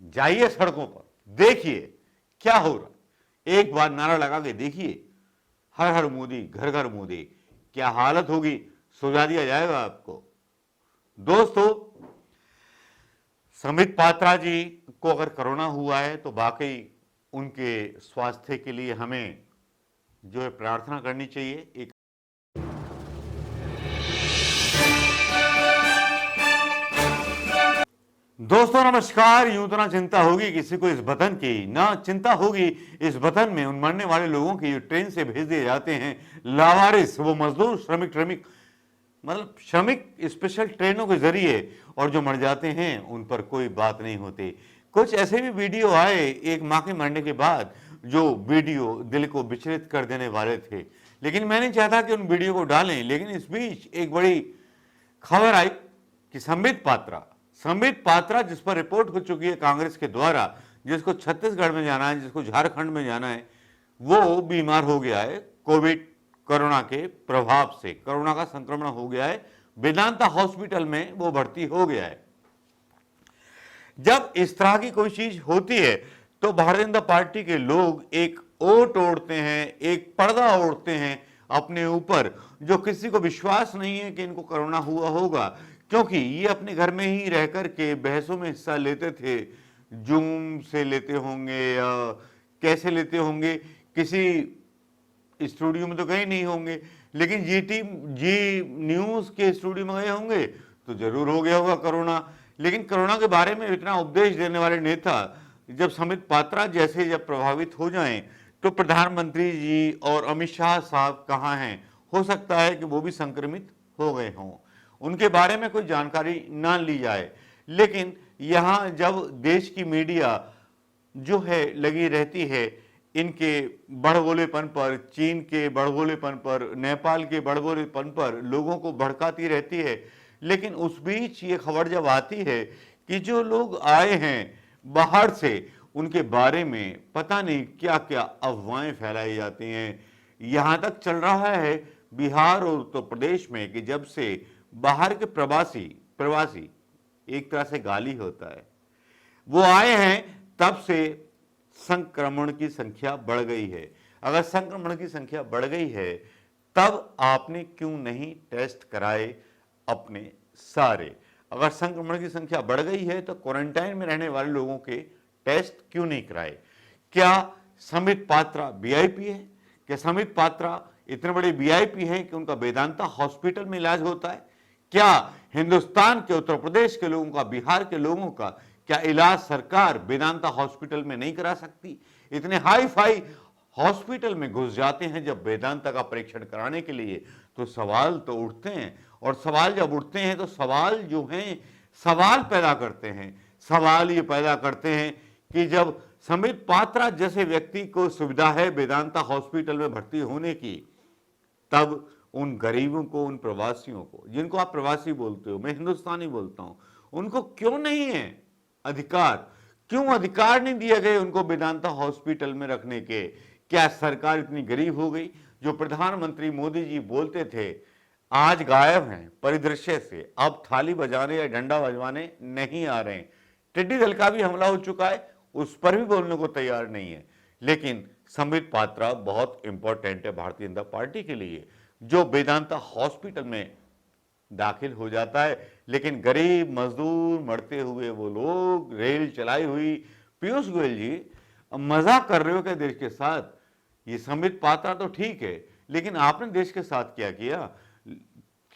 जाइए सड़कों पर, देखिए क्या हो रहा। एक बार नारा लगा के देखिए, हर हर मोदी, घर घर मोदी, क्या हालत होगी, सुझा दिया जाएगा आपको। दोस्तों, संबित पात्रा जी को अगर कोरोना हुआ है तो वाकई उनके स्वास्थ्य के लिए हमें जो है प्रार्थना करनी चाहिए। एक दोस्तों नमस्कार। यूं तो ना चिंता होगी किसी को इस वतन की, ना चिंता होगी इस वतन में उन मरने वाले लोगों की जो ट्रेन से भेज दिए जाते हैं लावारिस, वो मजदूर, श्रमिक मतलब श्रमिक स्पेशल ट्रेनों के जरिए, और जो मर जाते हैं उन पर कोई बात नहीं होती। कुछ ऐसे भी वीडियो आए एक माँ के मरने के बाद, जो वीडियो दिल को विचलित कर देने वाले थे, लेकिन मैं नहीं चाहता कि उन वीडियो को डालें। लेकिन इस बीच एक बड़ी खबर आई कि संबित पात्रा जिस पर रिपोर्ट हो चुकी है कांग्रेस के द्वारा, जिसको छत्तीसगढ़ में जाना है, जिसको झारखंड में जाना है, वो बीमार हो गया है कोविड कोरोना के प्रभाव से। कोरोना का संक्रमण हो गया है, वेदांता हॉस्पिटल में वो भर्ती हो गया है। जब इस तरह की कोई चीज होती है तो भारतीय जनता पार्टी के लोग एक ओट ओढ़ते हैं, एक पर्दा ओढ़ते हैं अपने ऊपर, जो किसी को विश्वास नहीं है कि इनको कोरोना हुआ होगा, क्योंकि ये अपने घर में ही रह करके बहसों में हिस्सा लेते थे। जूम से लेते होंगे या कैसे लेते होंगे, किसी स्टूडियो में तो गए नहीं होंगे, लेकिन जी न्यूज के स्टूडियो में गए होंगे तो जरूर हो गया होगा कोरोना। लेकिन कोरोना के बारे में इतना उपदेश देने वाले नेता जब संबित पात्रा जैसे जब प्रभावित हो जाएं तो प्रधानमंत्री जी और अमित शाह साहब कहाँ हैं? हो सकता है कि वो भी संक्रमित हो गए हों, उनके बारे में कोई जानकारी ना ली जाए। लेकिन यहाँ जब देश की मीडिया जो है लगी रहती है इनके बड़बोलेपन पर, चीन के बड़बोलेपन पर, नेपाल के बड़बोलेपन पर, लोगों को भड़काती रहती है, लेकिन उस बीच ये खबर जब आती है कि जो लोग आए हैं बाहर से, उनके बारे में पता नहीं क्या क्या अफवाहें फैलाई जाती हैं। यहाँ तक चल रहा है बिहार और उत्तर प्रदेश में कि जब से बाहर के प्रवासी एक तरह से गाली होता है, वो आए हैं, तब से संक्रमण की संख्या बढ़ गई है। अगर संक्रमण की संख्या बढ़ गई है तब आपने क्यों नहीं टेस्ट कराए अपने सारे? अगर संक्रमण की संख्या बढ़ गई है तो क्वारंटाइन में रहने वाले लोगों के टेस्ट क्यों नहीं कराए? क्या संबित पात्रा वीआईपी है? क्या संबित पात्रा इतने बड़े वीआईपी हैं कि उनका वेदांता हॉस्पिटल में इलाज होता है? क्या हिंदुस्तान के, उत्तर प्रदेश के लोगों का, बिहार के लोगों का क्या इलाज सरकार वेदांता हॉस्पिटल में नहीं करा सकती? इतने हाई फाई हॉस्पिटल में घुस जाते हैं जब वेदांता का परीक्षण कराने के लिए, तो सवाल तो उठते हैं। और सवाल जब उठते हैं तो सवाल जो हैं सवाल पैदा करते हैं। सवाल ये पैदा करते हैं कि जब संबित पात्रा जैसे व्यक्ति को सुविधा है वेदांता हॉस्पिटल में भर्ती होने की, तब उन गरीबों को, उन प्रवासियों को, जिनको आप प्रवासी बोलते हो, मैं हिंदुस्तानी बोलता हूं, उनको क्यों नहीं है अधिकार? क्यों अधिकार नहीं दिए गए उनको वेदांता हॉस्पिटल में रखने के? क्या सरकार इतनी गरीब हो गई? जो प्रधानमंत्री मोदी जी बोलते थे आज गायब हैं परिदृश्य से, अब थाली बजाने या डंडा बजवाने नहीं आ रहे हैं। टिड्डी दल का भी हमला हो चुका है, उस पर भी बोलने को तैयार नहीं है। लेकिन संबित पात्रा बहुत इंपॉर्टेंट है भारतीय जनता पार्टी के लिए, जो वेदांता हॉस्पिटल में दाखिल हो जाता है। लेकिन गरीब मजदूर मरते हुए वो लोग, रेल चलाई हुई, पीयूष गोयल जी मजाक कर रहे हो क्या देश के साथ? ये संबित पात्रा तो ठीक है, लेकिन आपने देश के साथ क्या किया?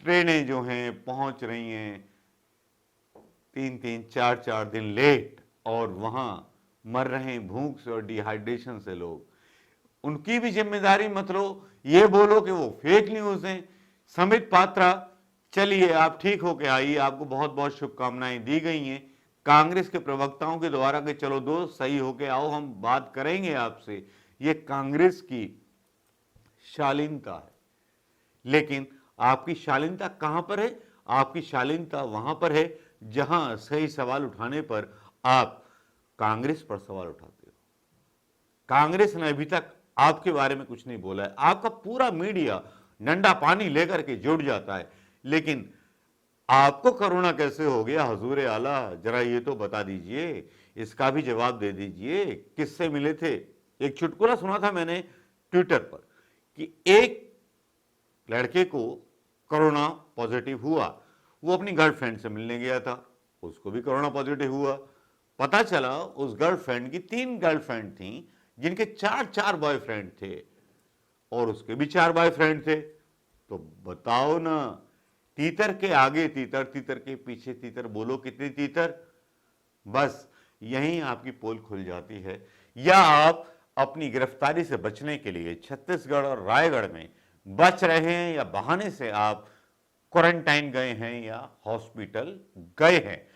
ट्रेनें जो हैं पहुंच रही हैं 3-3, 4-4 दिन लेट, और वहां मर रहे हैं भूख से और डिहाइड्रेशन से लोग। उनकी भी जिम्मेदारी मत लो, ये बोलो कि वो फेक न्यूज हैं। संबित पात्रा, चलिए आप ठीक होके आइए, आपको बहुत बहुत शुभकामनाएं दी गई हैं कांग्रेस के प्रवक्ताओं के द्वारा कि चलो दोस्त सही होके आओ, हम बात करेंगे आपसे। ये कांग्रेस की शालीनता है। लेकिन आपकी शालीनता कहां पर है? आपकी शालीनता वहां पर है जहां सही सवाल उठाने पर आप कांग्रेस पर सवाल उठाते हो। कांग्रेस ने अभी तक आपके बारे में कुछ नहीं बोला है। आपका पूरा मीडिया नंडा पानी लेकर के जुड़ जाता है, लेकिन आपको कोरोना कैसे हो गया हुजूर आला, जरा ये तो बता दीजिए। इसका भी जवाब दे दीजिए, किससे मिले थे? एक चुटकुला सुना था मैंने ट्विटर पर कि एक लड़के को कोरोना पॉजिटिव हुआ, वो अपनी गर्लफ्रेंड से मिलने गया था, उसको भी कोरोना पॉजिटिव हुआ। पता चला उस गर्लफ्रेंड की 3 गर्लफ्रेंड थी जिनके 4-4 बॉयफ्रेंड थे और उसके भी 4 बॉयफ्रेंड थे। तो बताओ ना, तीतर के आगे तीतर, तीतर के पीछे तीतर, बोलो कितनी तीतर? बस यहीं आपकी पोल खुल जाती है। या आप अपनी गिरफ्तारी से बचने के लिए छत्तीसगढ़ और रायगढ़ में बच रहे हैं, या बहाने से आप क्वारंटाइन गए हैं या हॉस्पिटल गए हैं।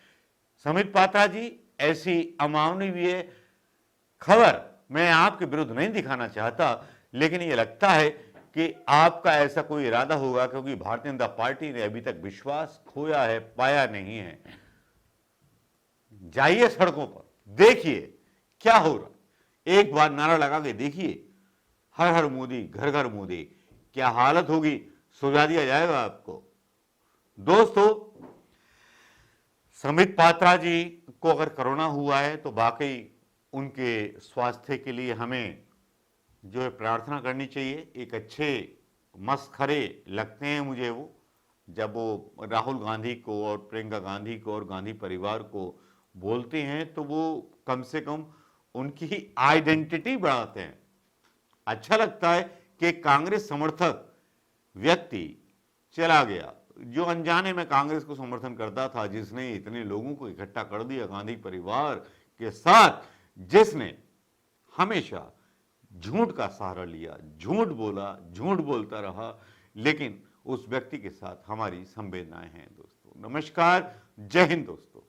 समित पात्रा जी, ऐसी अमानवीय खबर मैं आपके विरुद्ध नहीं दिखाना चाहता, लेकिन यह लगता है कि आपका ऐसा कोई इरादा होगा, क्योंकि भारतीय जनता पार्टी ने अभी तक विश्वास खोया है, पाया नहीं है। जाइए सड़कों पर, देखिए क्या हो रहा, एक बार नारा लगा के देखिए, हर हर मोदी, घर घर मोदी, क्या हालत होगी, सुझा दिया जाएगा आपको। दोस्तों, समित पात्रा जी को अगर कोरोना हुआ है तो वाकई उनके स्वास्थ्य के लिए हमें जो है प्रार्थना करनी चाहिए। एक अच्छे मस्खरे लगते हैं मुझे वो, जब वो राहुल गांधी को और प्रियंका गांधी को और गांधी परिवार को बोलते हैं, तो वो कम से कम उनकी आइडेंटिटी बढ़ाते हैं। अच्छा लगता है कि कांग्रेस समर्थक व्यक्ति चला गया, जो अनजाने में कांग्रेस को समर्थन करता था, जिसने इतने लोगों को इकट्ठा कर दिया गांधी परिवार के साथ, जिसने हमेशा झूठ का सहारा लिया, झूठ बोला, झूठ बोलता रहा, लेकिन उस व्यक्ति के साथ हमारी संवेदनाएं हैं। दोस्तों नमस्कार, जय हिंद दोस्तों।